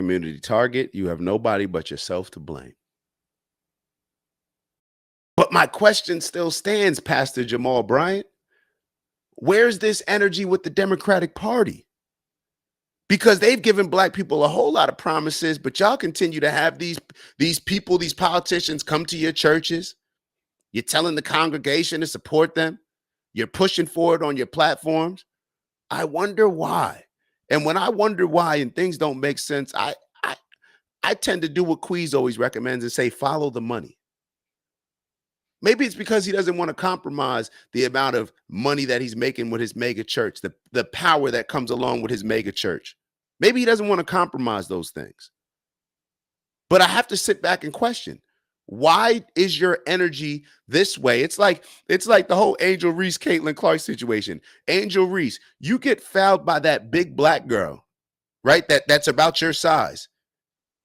community target, you have nobody but yourself to blame. But my question still stands, Pastor Jamal Bryant. Where's this energy with the Democratic Party? Because they've given black people a whole lot of promises, but y'all continue to have these people, these politicians come to your churches. You're telling the congregation to support them. You're pushing for it on your platforms. I wonder why. And when I wonder why and things don't make sense, I, I tend to do what Queez always recommends and say, follow the money. Maybe it's because he doesn't want to compromise the amount of money that he's making with his mega church, the power that comes along with his mega church. Maybe he doesn't want to compromise those things. But I have to sit back and question, why is your energy this way? It's like the whole Angel Reese, Caitlin Clark situation. Angel Reese, you get fouled by that big black girl, right? That's about your size.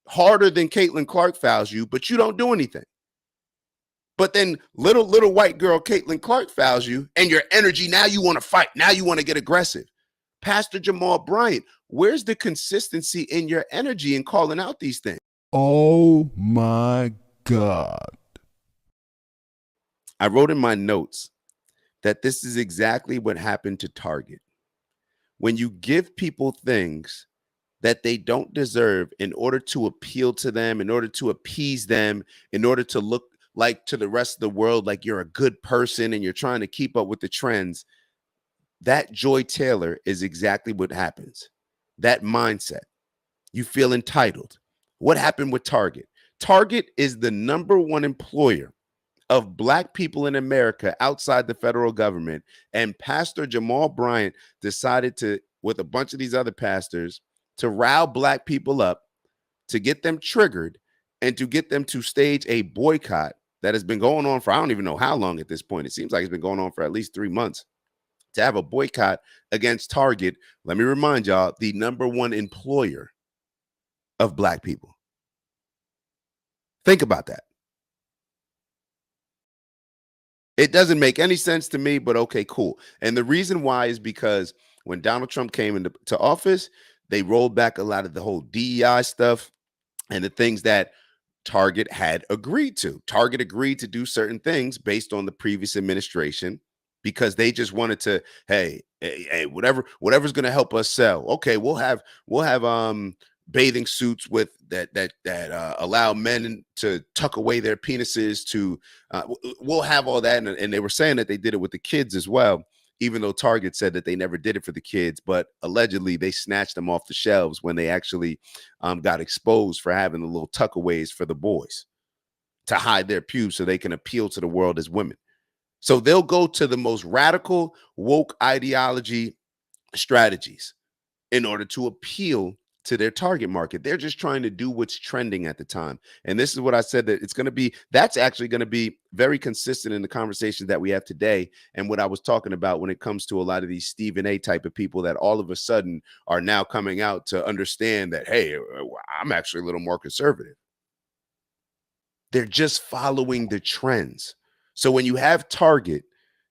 Harder than Caitlin Clark fouls you, but you don't do anything. But then little white girl Caitlin Clark fouls you, and your energy, now you want to fight. Now you want to get aggressive. Pastor Jamal Bryant, where's the consistency in your energy in calling out these things? Oh my God. I wrote in my notes that this is exactly what happened to Target. When you give people things that they don't deserve in order to appeal to them, in order to appease them, in order to look like to the rest of the world like you're a good person and you're trying to keep up with the trends, that Joy Taylor is exactly what happens. That mindset. You feel entitled. What happened with Target? Target is the #1 employer of black people in America outside the federal government. And Pastor Jamal Bryant decided to, with a bunch of these other pastors, to rile black people up, to get them triggered, and to get them to stage a boycott that has been going on for I don't even know how long at this point. It seems like it's been going on for at least 3 months. To have a boycott against Target, let me remind y'all, the #1 employer of black people. Think about that. It doesn't make any sense to me, but okay, cool. And the reason why is because when Donald Trump came into office, they rolled back a lot of the whole DEI stuff and the things that Target had agreed to. Target agreed to do certain things based on the previous administration because they just wanted to, hey, whatever's going to help us sell. Okay, we'll have bathing suits with that allow men to tuck away their penises. We'll have all that, and they were saying that they did it with the kids as well. Even though Target said that they never did it for the kids, but allegedly they snatched them off the shelves when they actually got exposed for having the little tuckaways for the boys to hide their pubes so they can appeal to the world as women. So they'll go to the most radical woke ideology strategies in order to appeal to their target market. They're just trying to do what's trending at the time. And this is what I said, that that's actually going to be very consistent in the conversations that we have today. And what I was talking about when it comes to a lot of these Stephen A type of people that all of a sudden are now coming out to understand that, hey, I'm actually a little more conservative. They're just following the trends. So when you have Target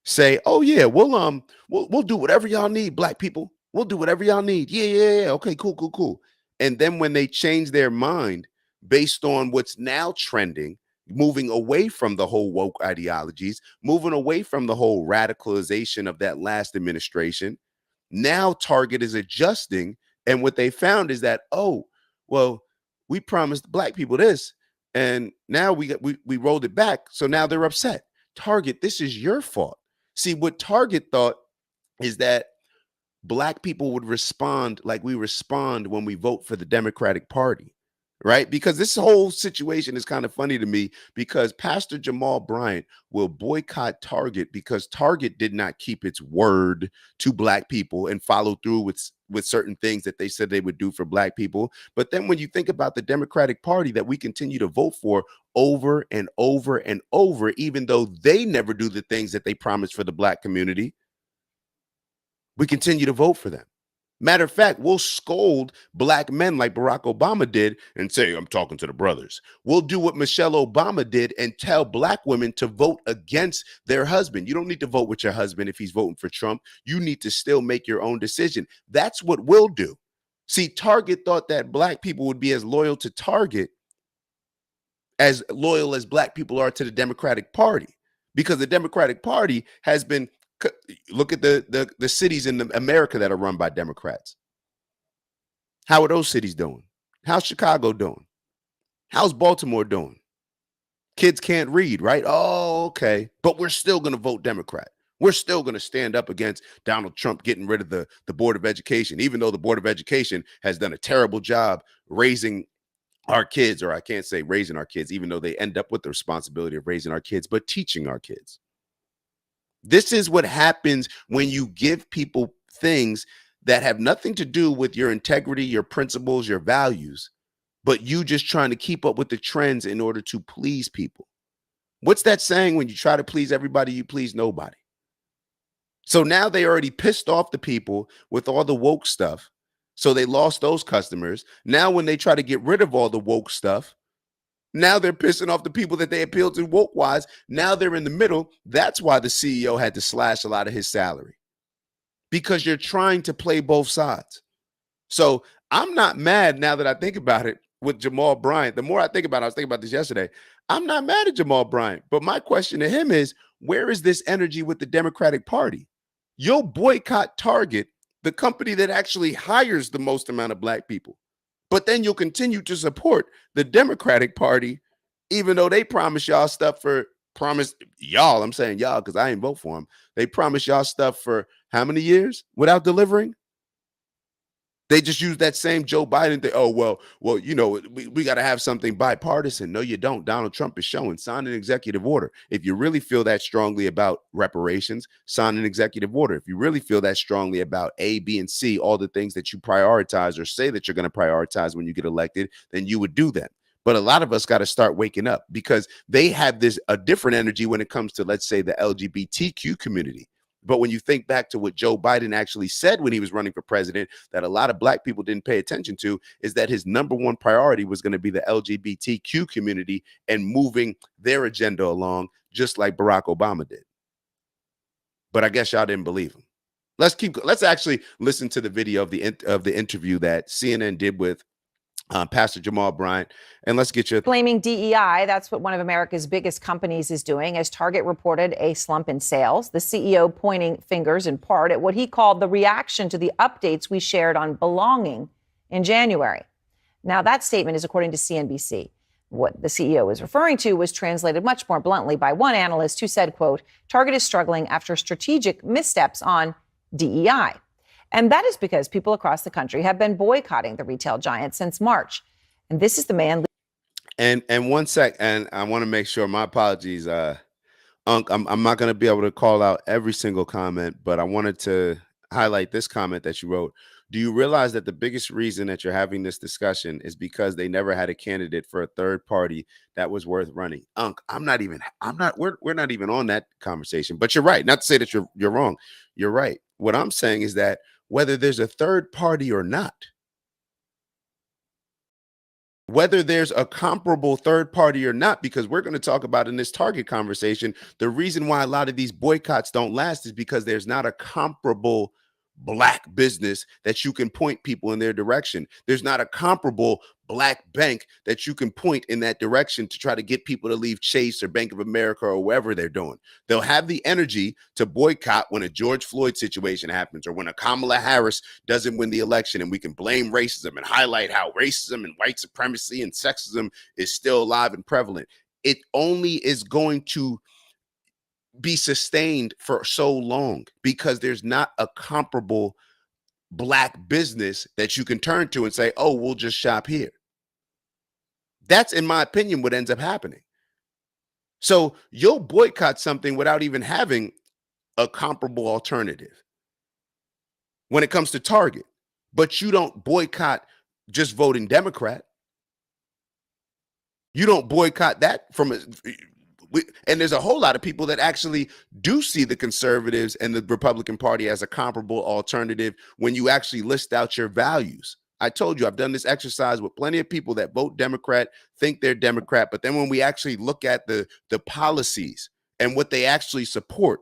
say, oh yeah, we'll do whatever y'all need, black people. We'll do whatever y'all need. Yeah. Okay, cool. And then when they change their mind based on what's now trending, moving away from the whole woke ideologies, moving away from the whole radicalization of that last administration, now Target is adjusting. And what they found is that, oh, well, we promised black people this, and now we rolled it back. So now they're upset. Target, this is your fault. See, what Target thought is that black people would respond like we respond when we vote for the Democratic Party, right? Because this whole situation is kind of funny to me because Pastor Jamal Bryant will boycott Target because Target did not keep its word to black people and follow through with certain things that they said they would do for black people. But then when you think about the Democratic Party that we continue to vote for over and over and over, even though they never do the things that they promised for the black community, we continue to vote for them. Matter of fact, we'll scold black men like Barack Obama did and say, I'm talking to the brothers. We'll do what Michelle Obama did and tell black women to vote against their husband. You don't need to vote with your husband if he's voting for Trump. You need to still make your own decision. That's what we'll do. See, Target thought that black people would be as loyal to Target as loyal as black people are to the Democratic Party, because the Democratic Party has been, look at the cities in America that are run by Democrats. How are those cities doing? How's Chicago doing? How's Baltimore doing? Kids can't read, right? Oh, okay. But we're still going to vote Democrat. We're still going to stand up against Donald Trump getting rid of the Board of Education, even though the Board of Education has done a terrible job raising our kids, or I can't say raising our kids, even though they end up with the responsibility of raising our kids, but teaching our kids. This is what happens when you give people things that have nothing to do with your integrity, your principles, your values, but you just trying to keep up with the trends in order to please people. What's that saying? When you try to please everybody, you please nobody. So now they already pissed off the people with all the woke stuff. So they lost those customers. Now when they try to get rid of all the woke stuff, now they're pissing off the people that they appeal to woke wise. Now they're in the middle. That's why the CEO had to slash a lot of his salary, because you're trying to play both sides. So I'm not mad now that I think about it with Jamal Bryant. The more I think about it, I was thinking about this yesterday. I'm not mad at Jamal Bryant, but my question to him is, where is this energy with the Democratic Party? You'll boycott Target, the company that actually hires the most amount of black people, but then you'll continue to support the Democratic Party, even though they promise y'all stuff for, I'm saying y'all because I ain't vote for them. They promise y'all stuff for how many years without delivering? They just use that same Joe Biden thing. Oh, well, we got to have something bipartisan. No, you don't. Donald Trump is showing. Sign an executive order. If you really feel that strongly about reparations, sign an executive order. If you really feel that strongly about A, B, and C, all the things that you prioritize or say that you're going to prioritize when you get elected, then you would do that. But a lot of us got to start waking up, because they have a different energy when it comes to, let's say, the LGBTQ community. But when you think back to what Joe Biden actually said when he was running for president, that a lot of black people didn't pay attention to, is that his number one priority was going to be the LGBTQ community and moving their agenda along, just like Barack Obama did. But I guess y'all didn't believe him. Let's actually listen to the video of the interview that CNN did with Pastor Jamal Bryant, and let's get your blaming DEI. That's what one of America's biggest companies is doing, as Target reported a slump in sales. The CEO pointing fingers in part at what he called the reaction to the updates we shared on belonging in January. Now, that statement is according to CNBC. What the CEO is referring to was translated much more bluntly by one analyst who said, quote, Target is struggling after strategic missteps on DEI. And that is because people across the country have been boycotting the retail giant since March. And this is the man. And 1 sec, and I want to make sure, my apologies, Unc, I'm not going to be able to call out every single comment, but I wanted to highlight this comment that you wrote. Do you realize that the biggest reason that you're having this discussion is because they never had a candidate for a third party that was worth running? Unc, we're not even on that conversation, but you're right. Not to say that you're wrong. You're right. What I'm saying is that whether there's a third party or not, whether there's a comparable third party or not, because we're going to talk about in this Target conversation, the reason why a lot of these boycotts don't last is because there's not a comparable black business that you can point people in their direction. There's not a comparable black bank that you can point in that direction to try to get people to leave Chase or Bank of America or wherever they're doing. They'll have the energy to boycott when a George Floyd situation happens, or when a Kamala Harris doesn't win the election, and we can blame racism and highlight how racism and white supremacy and sexism is still alive and prevalent. It only is going to be sustained for so long because there's not a comparable black business that you can turn to and say, oh, we'll just shop here. That's, in my opinion, what ends up happening. So you'll boycott something without even having a comparable alternative when it comes to Target, but you don't boycott just voting Democrat. You don't boycott that and there's a whole lot of people that actually do see the conservatives and the Republican Party as a comparable alternative when you actually list out your values. I told you, I've done this exercise with plenty of people that vote Democrat, think they're Democrat, but then when we actually look at the policies and what they actually support,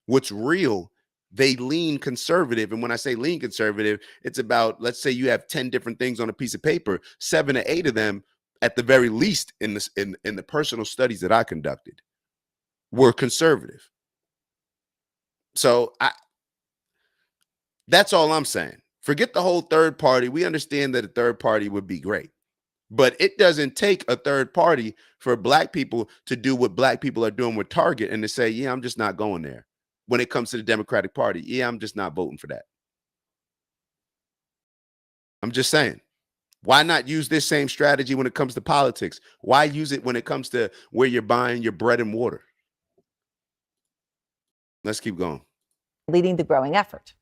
what's real they lean conservative. And when I say lean conservative, it's about, let's say you have 10 different things on a piece of paper, 7 or 8 of them, at the very least, in the personal studies that I conducted, were conservative. So that's all I'm saying. Forget the whole third party. We understand that a third party would be great, but it doesn't take a third party for black people to do what black people are doing with Target and to say, yeah, I'm just not going there. When it comes to the Democratic Party, yeah, I'm just not voting for that. I'm just saying, why not use this same strategy when it comes to politics? Why use it when it comes to where you're buying your bread and water? Let's keep going. Leading the growing effort.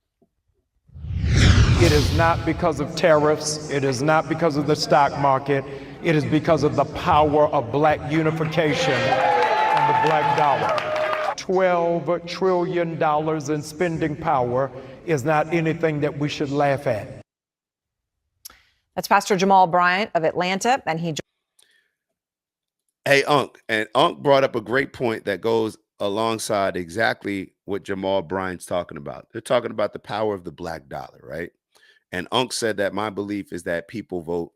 It is not because of tariffs. It is not because of the stock market. It is because of the power of black unification and the black dollar. $12 trillion in spending power is not anything that we should laugh at. That's Pastor Jamal Bryant of Atlanta, and he. Hey, Unc, and Unc brought up a great point that goes alongside exactly what Jamal Bryant's talking about. They're talking about the power of the black dollar, right? And Unc said that my belief is that people vote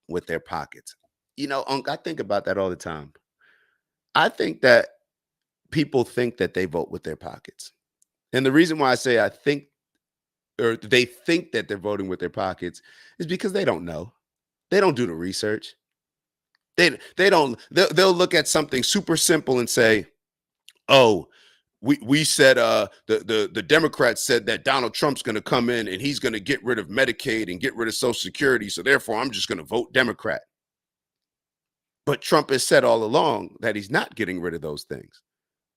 with their pockets. You know, Unc, I think about that all the time. I think that people think that they vote with their pockets. And the reason why I say I think, or they think that they're voting with their pockets, is because they don't know. They don't do the research. They'll look at something super simple and say, oh, we said the Democrats said that Donald Trump's going to come in and he's going to get rid of Medicaid and get rid of Social Security. So therefore, I'm just going to vote Democrat. But Trump has said all along that he's not getting rid of those things.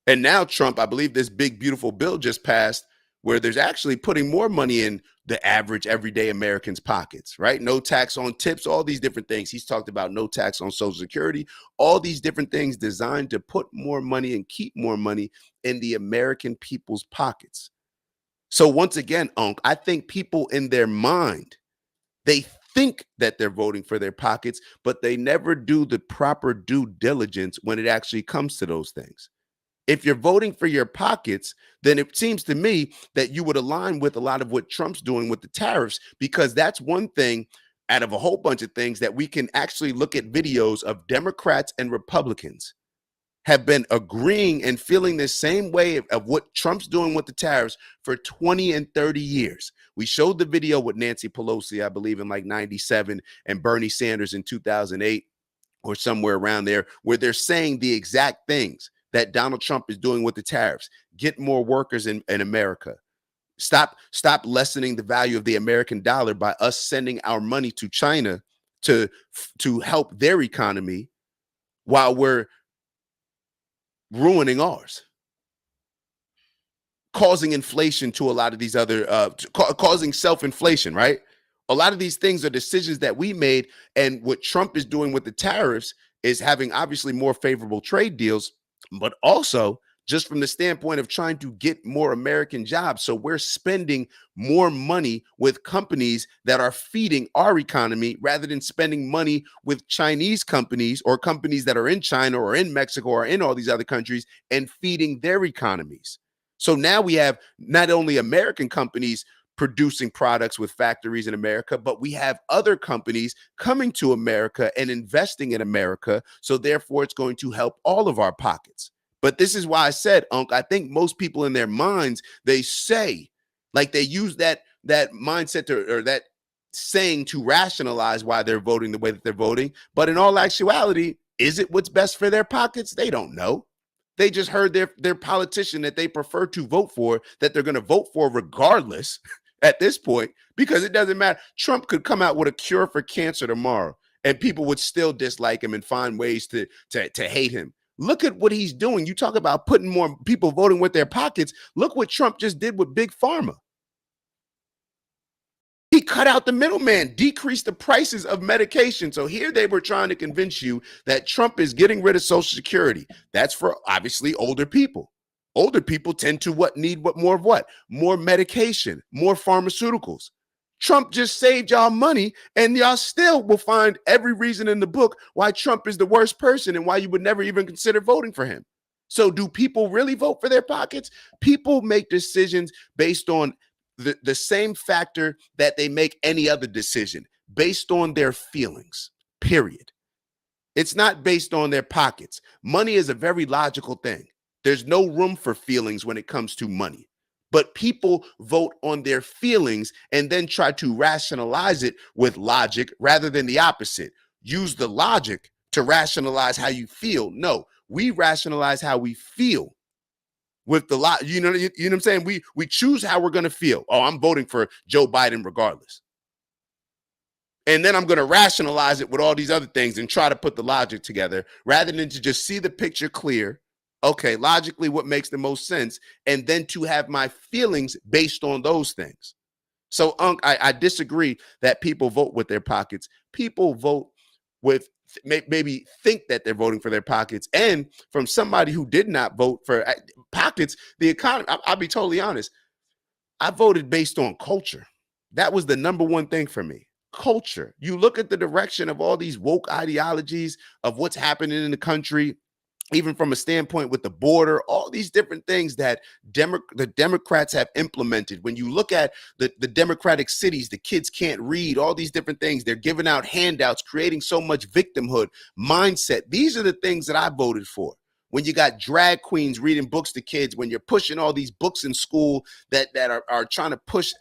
And now Trump, I believe this big, beautiful bill just passed where there's actually putting more money in the average everyday American's pockets, right? No tax on tips, all these different things. He's talked about no tax on Social Security, all these different things designed to put more money and keep more money in the American people's pockets. So once again, Unc, I think people in their mind, they think that they're voting for their pockets, but they never do the proper due diligence when it actually comes to those things. If you're voting for your pockets, then it seems to me that you would align with a lot of what Trump's doing with the tariffs, because that's one thing out of a whole bunch of things that we can actually look at videos of Democrats and Republicans have been agreeing and feeling the same way of what Trump's doing with the tariffs for 20 and 30 years. We showed the video with Nancy Pelosi, I believe in like 97, and Bernie Sanders in 2008 or somewhere around there, where they're saying the exact things that Donald Trump is doing with the tariffs. Get more workers in America. Stop lessening the value of the American dollar by us sending our money to China to help their economy while we're ruining ours. Causing inflation to a lot of these other, causing self-inflation, right? A lot of these things are decisions that we made, and what Trump is doing with the tariffs is having obviously more favorable trade deals, but also just from the standpoint of trying to get more American jobs. So we're spending more money with companies that are feeding our economy rather than spending money with Chinese companies or companies that are in China or in Mexico or in all these other countries and feeding their economies. So now we have not only American companies producing products with factories in America, but we have other companies coming to America and investing in America. So therefore, it's going to help all of our pockets. But this is why I said, Unc, I think most people in their minds, they say, like they use that mindset or that saying to rationalize why they're voting the way that they're voting. But in all actuality, is it what's best for their pockets? They don't know. They just heard their politician that they prefer to vote for, that they're going to vote for regardless at this point, because it doesn't matter. Trump could come out with a cure for cancer tomorrow and people would still dislike him and find ways to hate him. Look at what he's doing. You talk about putting more people voting with their pockets. Look what Trump just did with Big Pharma. He cut out the middleman, decreased the prices of medication. So here they were trying to convince you that Trump is getting rid of Social Security. That's for obviously older people. Older people tend to need more of what? More medication, more pharmaceuticals. Trump just saved y'all money, and y'all still will find every reason in the book why Trump is the worst person and why you would never even consider voting for him. So do people really vote for their pockets? People make decisions based on the same factor that they make any other decision, based on their feelings, period. It's not based on their pockets. Money is a very logical thing. There's no room for feelings when it comes to money. But people vote on their feelings and then try to rationalize it with logic rather than the opposite. Use the logic to rationalize how you feel. No, we rationalize how we feel with the lot. You know what I'm saying? We choose how we're going to feel. Oh, I'm voting for Joe Biden regardless. And then I'm going to rationalize it with all these other things and try to put the logic together rather than to just see the picture clear. Okay, logically, what makes the most sense? And then to have my feelings based on those things. So, I disagree that people vote with their pockets. People vote with maybe think that they're voting for their pockets. And from somebody who did not vote for pockets, the economy, I'll be totally honest. I voted based on culture. That was the number one thing for me. Culture. You look at the direction of all these woke ideologies of what's happening in the country, even from a standpoint with the border, all these different things that the Democrats have implemented. When you look at the Democratic cities, the kids can't read, all these different things. They're giving out handouts, creating so much victimhood mindset. These are the things that I voted for. When you got drag queens reading books to kids, when you're pushing all these books in school that are trying to push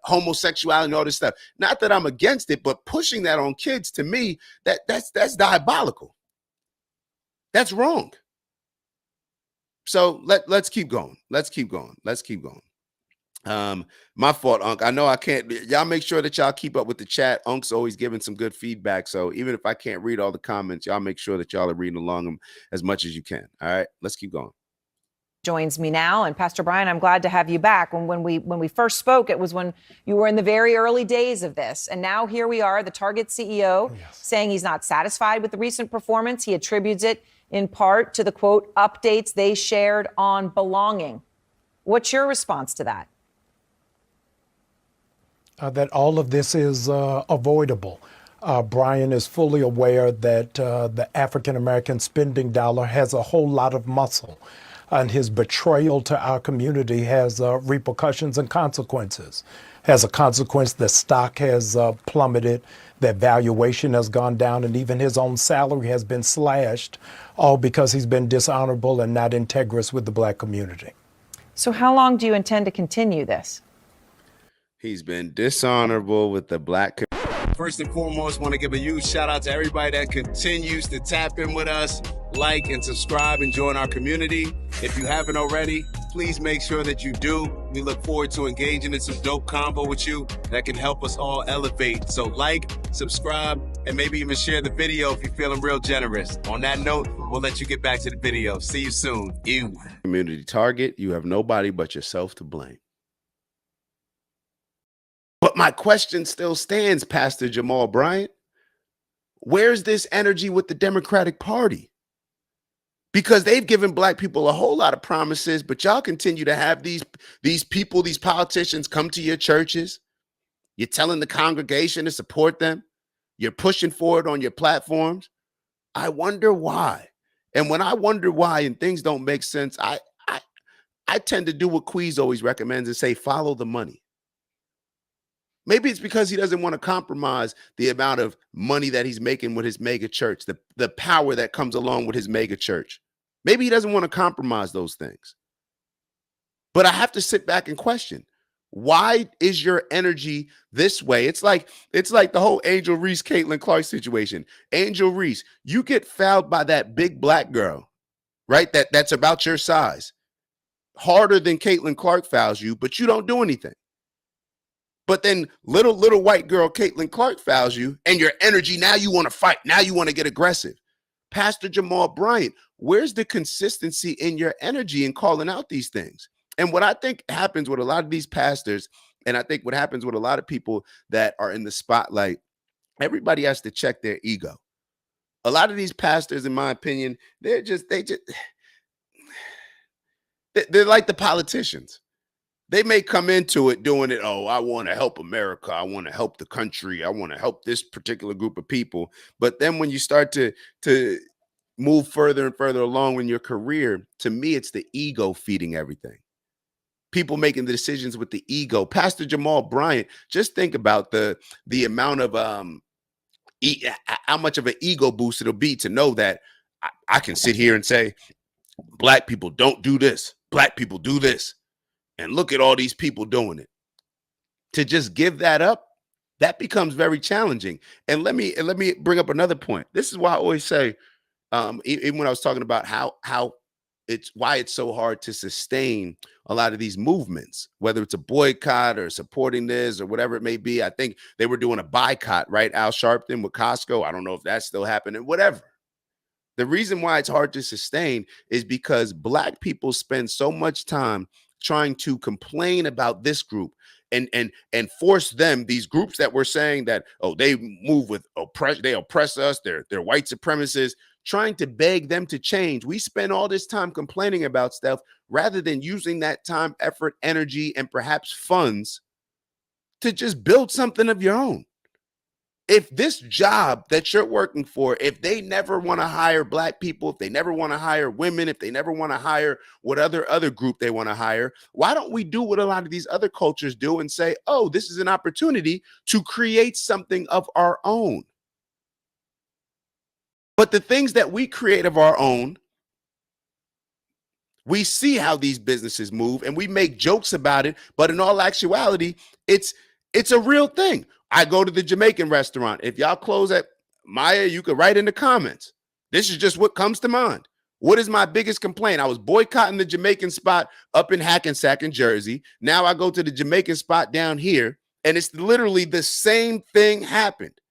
homosexuality and all this stuff. Not that I'm against it, but pushing that on kids, to me, that's diabolical. That's wrong. So let's keep going. Let's keep going. My fault, Unc. I know I can't. Y'all make sure that y'all keep up with the chat. Unc's always giving some good feedback. So even if I can't read all the comments, y'all make sure that y'all are reading along them as much as you can. All right, let's keep going. Joins me now, and Pastor Bryant, I'm glad to have you back. When we first spoke, it was when you were in the very early days of this, and now here we are, the Target CEO saying he's not satisfied with the recent performance. He attributes it in part to the quote updates they shared on belonging. What's your response to that? That all of this is avoidable. Brian is fully aware that the African-American spending dollar has a whole lot of muscle, and his betrayal to our community has repercussions and consequences. As a consequence, the stock has plummeted, that valuation has gone down, and even his own salary has been slashed, all because he's been dishonorable and not integrous with the Black community. So how long do you intend to continue this? He's been dishonorable with the Black community. First and foremost, want to give a huge shout out to everybody that continues to tap in with us, like and subscribe and join our community. If you haven't already, please make sure that you do. We look forward to engaging in some dope combo with you that can help us all elevate. So like, subscribe, and maybe even share the video if you're feeling real generous. On that note, we'll let you get back to the video. See you soon. Community Target, you have nobody but yourself to blame. But my question still stands, Pastor Jamal Bryant. Where's this energy with the Democratic Party? Because they've given Black people a whole lot of promises, but y'all continue to have these people, these politicians come to your churches. You're telling the congregation to support them. You're pushing for it on your platforms. I wonder why. And when I wonder why and things don't make sense, I tend to do what Queez always recommends and say, follow the money. Maybe it's because he doesn't want to compromise the amount of money that he's making with his mega church, the power that comes along with his mega church. Maybe he doesn't want to compromise those things. But I have to sit back and question, why is your energy this way? It's like the whole Angel Reese, Caitlin Clark situation. Angel Reese, you get fouled by that big Black girl, right? That's about your size. Harder than Caitlin Clark fouls you, but you don't do anything. But then little white girl Caitlin Clark fouls you, and your energy, now you want to fight. Now you want to get aggressive. Pastor Jamal Bryant, where's the consistency in your energy in calling out these things? And what I think happens with a lot of these pastors, and I think what happens with a lot of people that are in the spotlight, everybody has to check their ego. A lot of these pastors, in my opinion, they're like the politicians. They may come into it doing it, oh, I want to help America. I want to help the country. I want to help this particular group of people. But then when you start to move further and further along in your career, to me, it's the ego feeding everything. People making the decisions with the ego. Pastor Jamal Bryant, just think about the amount of how much of an ego boost it'll be to know that I can sit here and say, Black people don't do this. Black people do this. And look at all these people doing it. To just give that up, that becomes very challenging. And let me bring up another point. This is why I always say, even when I was talking about how why it's so hard to sustain a lot of these movements, whether it's a boycott or supporting this or whatever it may be. I think they were doing a boycott, right? Al Sharpton with Costco. I don't know if that's still happening, whatever. The reason why it's hard to sustain is because Black people spend so much time trying to complain about this group and force them, these groups that we're saying that, oh, they move with they oppress us, they're white supremacists, trying to beg them to change. We spend all this time complaining about stuff rather than using that time, effort, energy, and perhaps funds to just build something of your own. If this job that you're working for, if they never want to hire Black people, if they never want to hire women, if they never want to hire what other group they want to hire, why don't we do what a lot of these other cultures do and say, oh, this is an opportunity to create something of our own? But the things that we create of our own, we see how these businesses move and we make jokes about it. But in all actuality, it's a real thing. I go to the Jamaican restaurant. If y'all close at Maya, you could write in the comments. This is just what comes to mind. What is my biggest complaint? I was boycotting the Jamaican spot up in Hackensack in Jersey. Now I go to the Jamaican spot down here, and it's literally the same thing happened.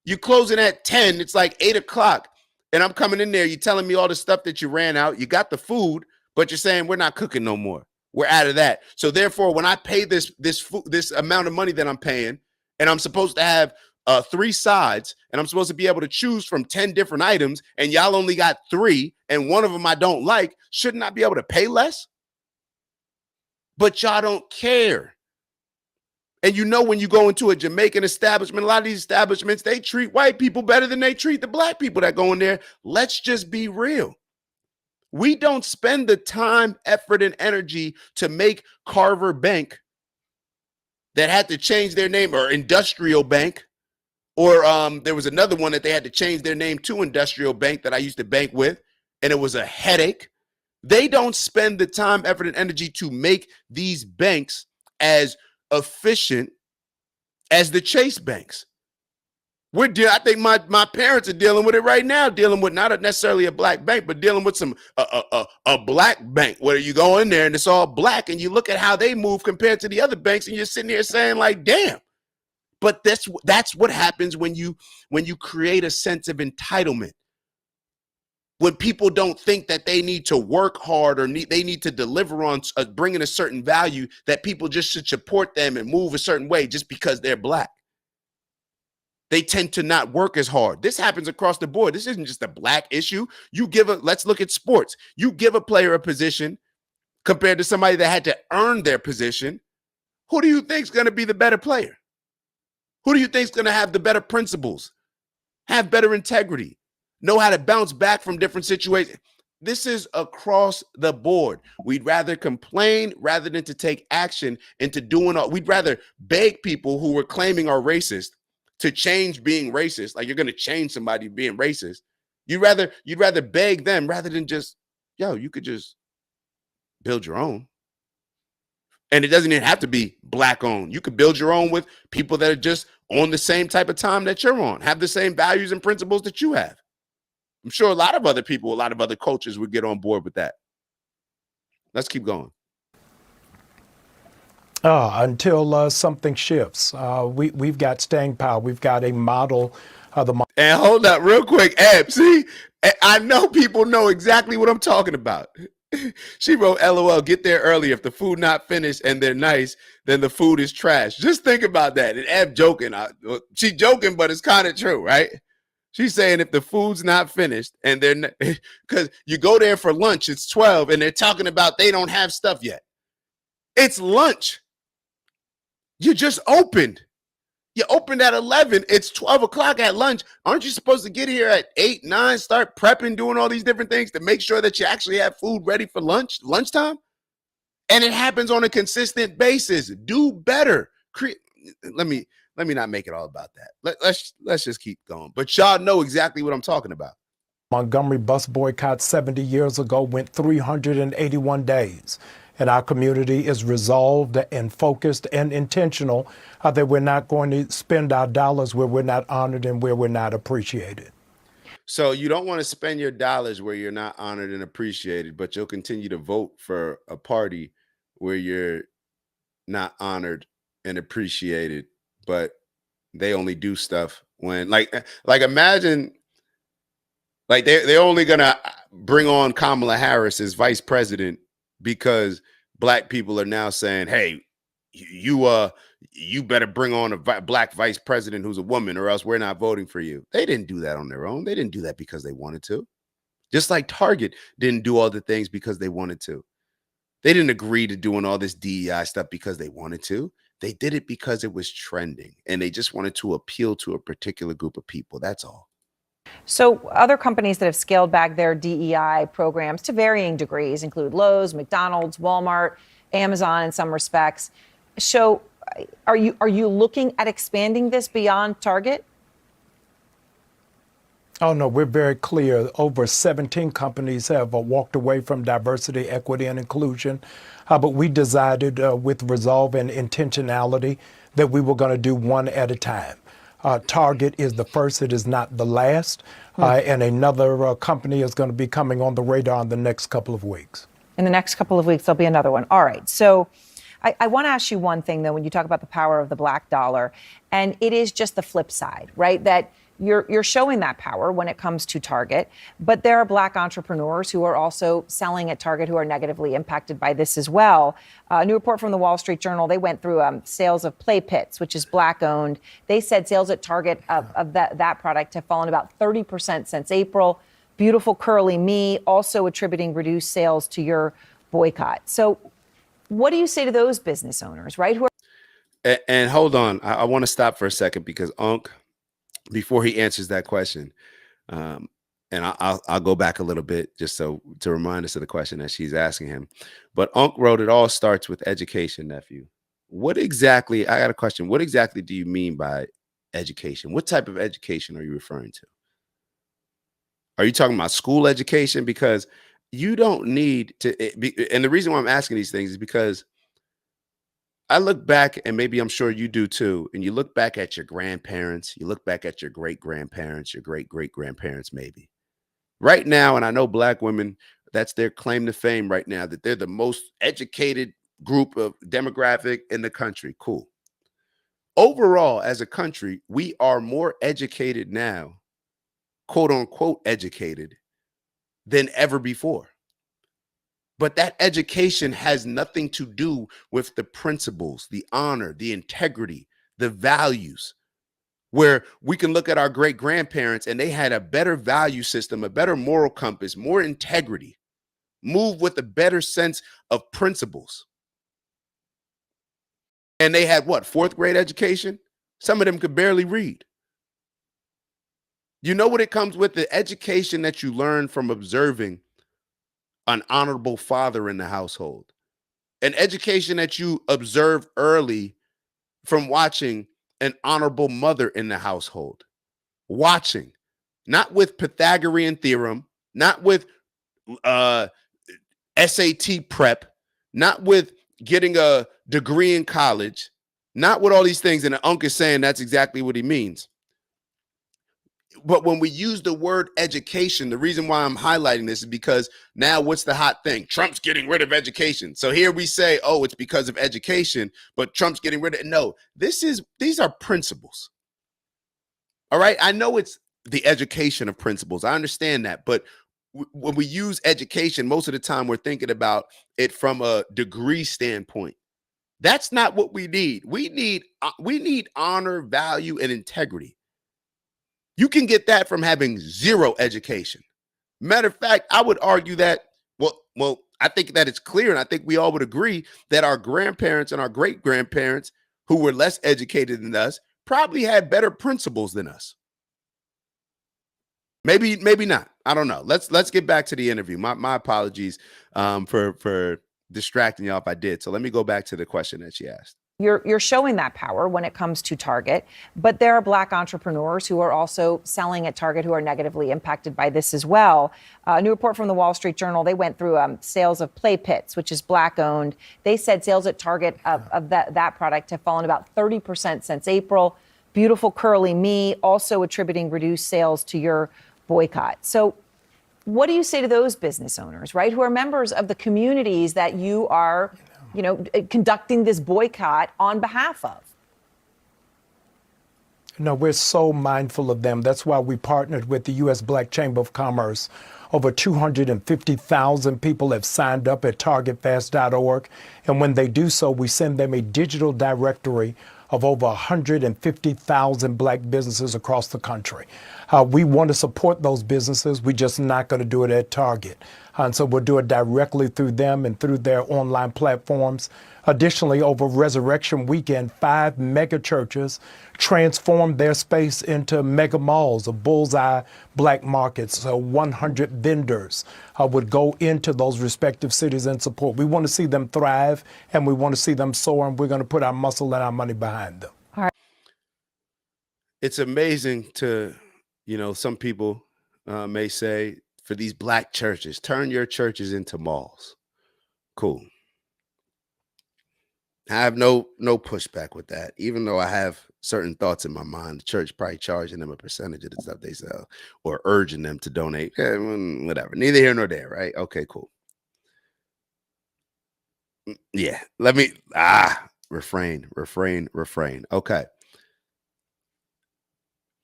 You closing at 10, it's like 8 o'clock, and I'm coming in there. You're telling me all the stuff that you ran out. You got the food, but you're saying we're not cooking no more. We're out of that. So therefore, when I pay this amount of money that I'm paying, and I'm supposed to have 3 sides, and I'm supposed to be able to choose from 10 different items, and y'all only got 3, and one of them I don't like, shouldn't I be able to pay less? But y'all don't care. And you know, when you go into a Jamaican establishment, a lot of these establishments, they treat white people better than they treat the Black people that go in there. Let's just be real. We don't spend the time, effort, and energy to make Carver Bank, that had to change their name, or Industrial Bank, or there was another one that they had to change their name to Industrial Bank that I used to bank with, and it was a headache. They don't spend the time, effort, and energy to make these banks as efficient as the Chase banks. I think my parents are dealing with it right now, dealing with not necessarily a Black bank, but dealing with some a Black bank where you go in there and it's all Black, and you look at how they move compared to the other banks, and you're sitting here saying like, damn. But that's what happens when you create a sense of entitlement. When people don't think that they need to work hard or they need to deliver on bringing a certain value, that people just should support them and move a certain way just because they're Black. They tend to not work as hard. This happens across the board. This isn't just a Black issue. Let's look at sports. You give a player a position compared to somebody that had to earn their position. Who do you think is going to be the better player? Who do you think is going to have the better principles, have better integrity, know how to bounce back from different situations? This is across the board. We'd rather complain rather than to take action into doing all. We'd rather beg people who we're claiming are racist to change being racist. Like, you're going to change somebody being racist. You'd rather beg them rather than just, you could just build your own. And it doesn't even have to be Black owned. You could build your own with people that are just on the same type of time that you're on, have the same values and principles that you have. I'm sure a lot of other people, a lot of other cultures would get on board with that. Let's keep going. Until something shifts. We've got staying power. We've got a model. And hold up real quick. Ab, see, I know people know exactly what I'm talking about. She wrote, LOL, get there early. If the food not finished and they're nice, then the food is trash. Just think about that. And Ab joking. She joking, but it's kind of true, right? She's saying if the food's not finished and they're because you go there for lunch, it's 12 and they're talking about they don't have stuff yet. It's lunch. You just opened. You opened at 11. It's 12 o'clock at lunch. Aren't you supposed to get here at 8, 9, start prepping, doing all these different things to make sure that you actually have food ready for lunchtime? And it happens on a consistent basis. Do better. Let me not make it all about that. Let's just keep going. But y'all know exactly what I'm talking about. Montgomery bus boycott 70 years ago went 381 days. And our community is resolved and focused and intentional that we're not going to spend our dollars where we're not honored and where we're not appreciated. So you don't want to spend your dollars where you're not honored and appreciated, but you'll continue to vote for a party where you're not honored and appreciated, but they only do stuff when like imagine like they're only gonna bring on Kamala Harris as vice president because black people are now saying, hey, you better bring on a black vice president who's a woman or else we're not voting for you. They didn't do that on their own. They didn't do that because they wanted to. Just like Target didn't do all the things because they wanted to. They didn't agree to doing all this DEI stuff because they wanted to. They did it because it was trending and they just wanted to appeal to a particular group of people. That's all. So other companies that have scaled back their DEI programs to varying degrees include Lowe's, McDonald's, Walmart, Amazon in some respects. So are you looking at expanding this beyond Target? Oh, no, we're very clear. Over 17 companies have walked away from diversity, equity, and inclusion. But we decided with resolve and intentionality that we were going to do one at a time. Target is the first, it is not the last. And another company is going to be coming on the radar in the next couple of weeks. In the next couple of weeks, there'll be another one. All right. So I want to ask you one thing, though, when you talk about the power of the black dollar, and it is just the flip side, right? That you're showing that power when it comes to Target, but there are black entrepreneurs who are also selling at Target who are negatively impacted by this as well. A new report from the Wall Street Journal, they went through sales of Play Pits, which is black owned. They said sales at Target of that product have fallen about 30% since April. Beautiful Curly Me also attributing reduced sales to your boycott. So what do you say to those business owners, right? And hold on, I want to stop for a second because Unc, before he answers that question, and I'll go back a little bit just so to remind us of the question that she's asking him. But Unc wrote, it all starts with education, nephew. What exactly, I got a question. What exactly do you mean by education? What type of education are you referring to? Are you talking about school education? Because you don't need to, and the reason why I'm asking these things is because I look back, and maybe I'm sure you do too, and you look back at your grandparents, you look back at your great-grandparents, your great-great-grandparents maybe. Right now, and I know black women, that's their claim to fame right now, that they're the most educated group of demographic in the country. Cool. Overall, as a country, we are more educated now, quote unquote educated, than ever before. But that education has nothing to do with the principles, the honor, the integrity, the values, where we can look at our great grandparents and they had a better value system, a better moral compass, more integrity, move with a better sense of principles. And they had what, fourth grade education? Some of them could barely read. You know what it comes with? The education that you learn from observing an honorable father in the household, an education that you observe early from watching an honorable mother in the household, watching, not with Pythagorean theorem, not with SAT prep, not with getting a degree in college, not with all these things. And the Unc is saying that's exactly what he means. But when we use the word education, the reason why I'm highlighting this is because now what's the hot thing? Trump's getting rid of education. So here we say, oh, it's because of education, but Trump's getting rid of it. No, these are principles. All right. I know it's the education of principles. I understand that. But when we use education, most of the time we're thinking about it from a degree standpoint. That's not what we need. We need honor, value, and integrity. You can get that from having zero education. Matter of fact, I would argue that, well, I think that it's clear, and I think we all would agree that our grandparents and our great-grandparents who were less educated than us probably had better principles than us. Maybe not. I don't know. Let's get back to the interview. My apologies for distracting y'all if I did. So let me go back to the question that she asked. You're showing that power when it comes to Target, but there are Black entrepreneurs who are also selling at Target who are negatively impacted by this as well. A new report from the Wall Street Journal, they went through sales of Play Pits, which is Black owned. They said sales at Target of that product have fallen about 30% since April. Beautiful Curly Me also attributing reduced sales to your boycott. So what do you say to those business owners, right, who are members of the communities that you are conducting this boycott on behalf of? No, we're so mindful of them. That's why we partnered with the U.S. Black Chamber of Commerce. Over 250,000 people have signed up at targetfast.org. And when they do so, we send them a digital directory of over 150,000 Black businesses across the country. We want to support those businesses. We're just not going to do it at Target. And so we'll do it directly through them and through their online platforms. Additionally, over Resurrection Weekend, 5 mega churches transformed their space into mega malls, of bullseye Black markets. So 100 vendors would go into those respective cities and support. We want to see them thrive and we want to see them soar, and we're going to put our muscle and our money behind them. All right. It's amazing to, some people may say, for these Black churches, turn your churches into malls. Cool. I have no pushback with that, even though I have certain thoughts in my mind. The church probably charging them a percentage of the stuff they sell or urging them to donate. Whatever. Neither here nor there, right? Okay, cool. Yeah. Let me refrain. Okay.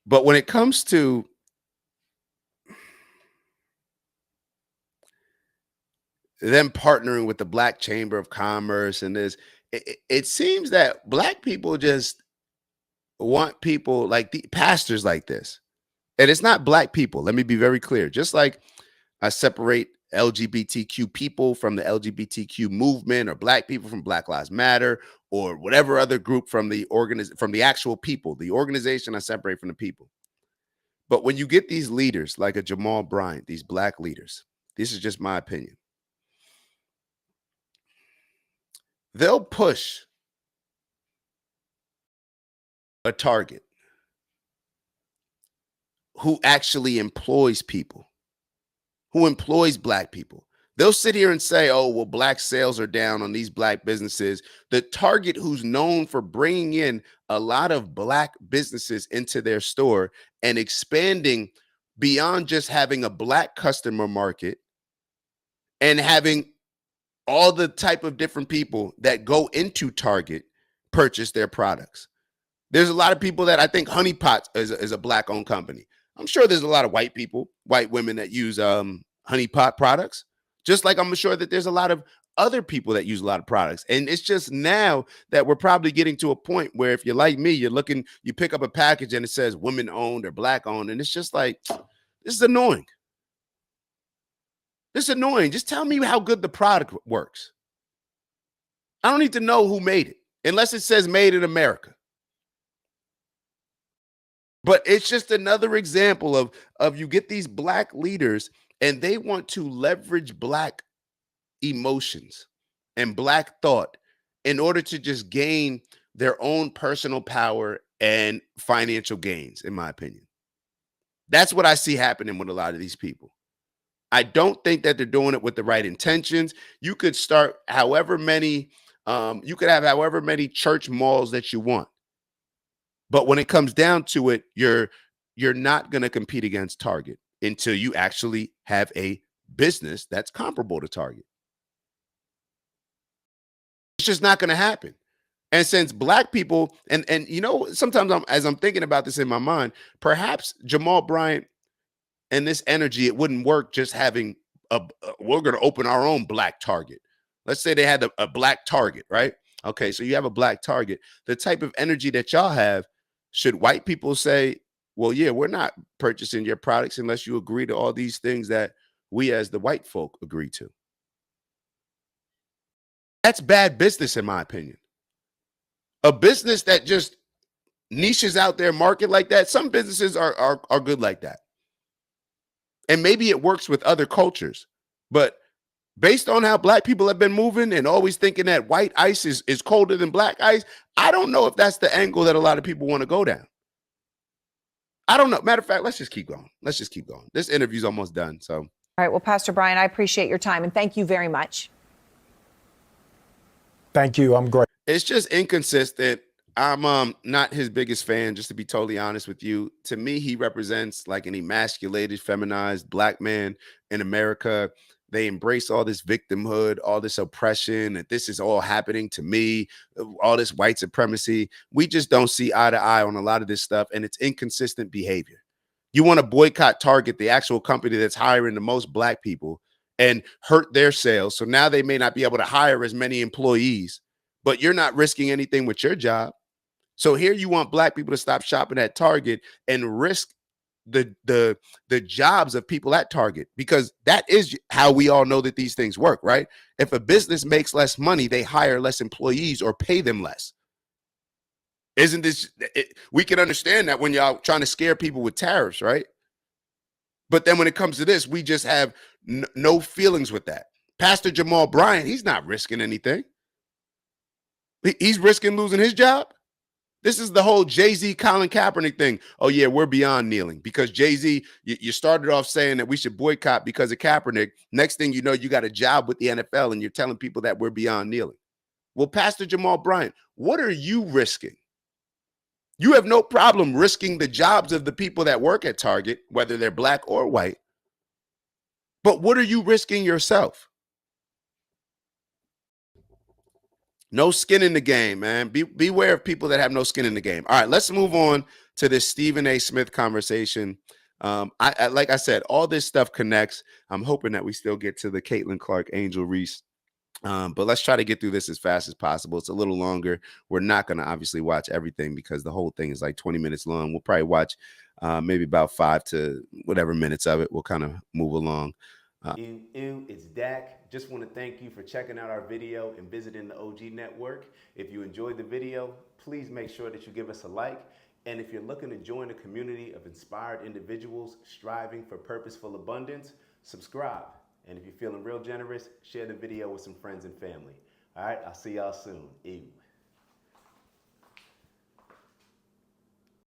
But when it comes to them partnering with the Black Chamber of Commerce and this, it seems that Black people just want people like the pastors like this. And it's not Black people. Let me be very clear. Just like I separate LGBTQ people from the LGBTQ movement, or Black people from Black Lives Matter, or whatever other group from the from the actual people, the organization I separate from the people. But when you get these leaders like a Jamal Bryant, these Black leaders, this is just my opinion. They'll push a Target who actually employs people, who employs Black people. They'll sit here and say, oh, well, Black sales are down on these Black businesses. The Target, who's known for bringing in a lot of Black businesses into their store and expanding beyond just having a Black customer market and having all the type of different people that go into Target purchase their products. There's a lot of people that I think Honey Pot is a Black owned company. I'm sure there's a lot of white people, white women that use Honey Pot products, just like I'm sure that there's a lot of other people that use a lot of products. And it's just now that we're probably getting to a point where if you're like me, you pick up a package and it says women owned or Black owned. And it's just like, this is annoying. This is annoying. Just tell me how good the product works. I don't need to know who made it unless it says made in America. But it's just another example of you get these Black leaders and they want to leverage Black emotions and Black thought in order to just gain their own personal power and financial gains, in my opinion. That's what I see happening with a lot of these people. I don't think that they're doing it with the right intentions. You could start however many, you could have however many church malls that you want. But when it comes down to it, you're not going to compete against Target until you actually have a business that's comparable to Target. It's just not going to happen. And since Black people, and sometimes as I'm thinking about this in my mind, perhaps Jamal Bryant and this energy, it wouldn't work just having we're going to open our own Black Target. Let's say they had a Black Target, right? Okay, so you have a Black Target. The type of energy that y'all have, should white people say, well, yeah, we're not purchasing your products unless you agree to all these things that we as the white folk agree to? That's bad business, in my opinion. A business that just niches out there market like that. Some businesses are good like that. And maybe it works with other cultures. But based on how black people have been moving and always thinking that white ice is colder than black ice, I don't know if that's the angle that a lot of people want to go down. I don't know. Matter of fact, let's just keep going. Let's just keep going. This interview's almost done. So, All right. Well, Pastor Bryant, I appreciate your time and thank you very much. Thank you. I'm great. it's just inconsistent. I'm not his biggest fan, just to be totally honest with you. To me, he represents like an emasculated, feminized black man in America. They embrace all this victimhood, all this oppression, that this is all happening to me, all this white supremacy. We just don't see eye to eye on a lot of this stuff, and it's inconsistent behavior. You want to boycott Target, the actual company that's hiring the most black people, and hurt their sales. So now they may not be able to hire as many employees, but you're not risking anything with your job. So here you want black people to stop shopping at Target and risk the jobs of people at Target, because that is how we all know that these things work, right? If a business makes less money, they hire less employees or pay them less. Isn't this we can understand that when y'all trying to scare people with tariffs, right? But then when it comes to this, we just have no feelings with that. Pastor Jamal Bryant, he's not risking anything. He's risking losing his job. This is the whole Jay-Z, Colin Kaepernick thing. Oh, yeah, we're beyond kneeling because Jay-Z, you started off saying that we should boycott because of Kaepernick. Next thing you know, you got a job with the NFL and you're telling people that we're beyond kneeling. Well, Pastor Jamal Bryant, what are you risking? You have no problem risking the jobs of the people that work at Target, whether they're black or white. But what are you risking yourself? No skin in the game, man. Beware of people that have no skin in the game. All right, let's move on to this Stephen A. Smith conversation. I like I said, all this stuff connects. I'm hoping that we still get to the Caitlin Clark, Angel Reese. But let's try to get through this as fast as possible. It's a little longer. We're not going to obviously watch everything because the whole thing is like 20 minutes long. We'll probably watch maybe about 5 to whatever minutes of it. We'll kind of move along. It's Dak. Just want to thank you for checking out our video and visiting the OG Network. If you enjoyed the video, please make sure that you give us a like. And if you're looking to join a community of inspired individuals striving for purposeful abundance, subscribe. And if you're feeling real generous, share the video with some friends and family. All right, I'll see y'all soon. Ew.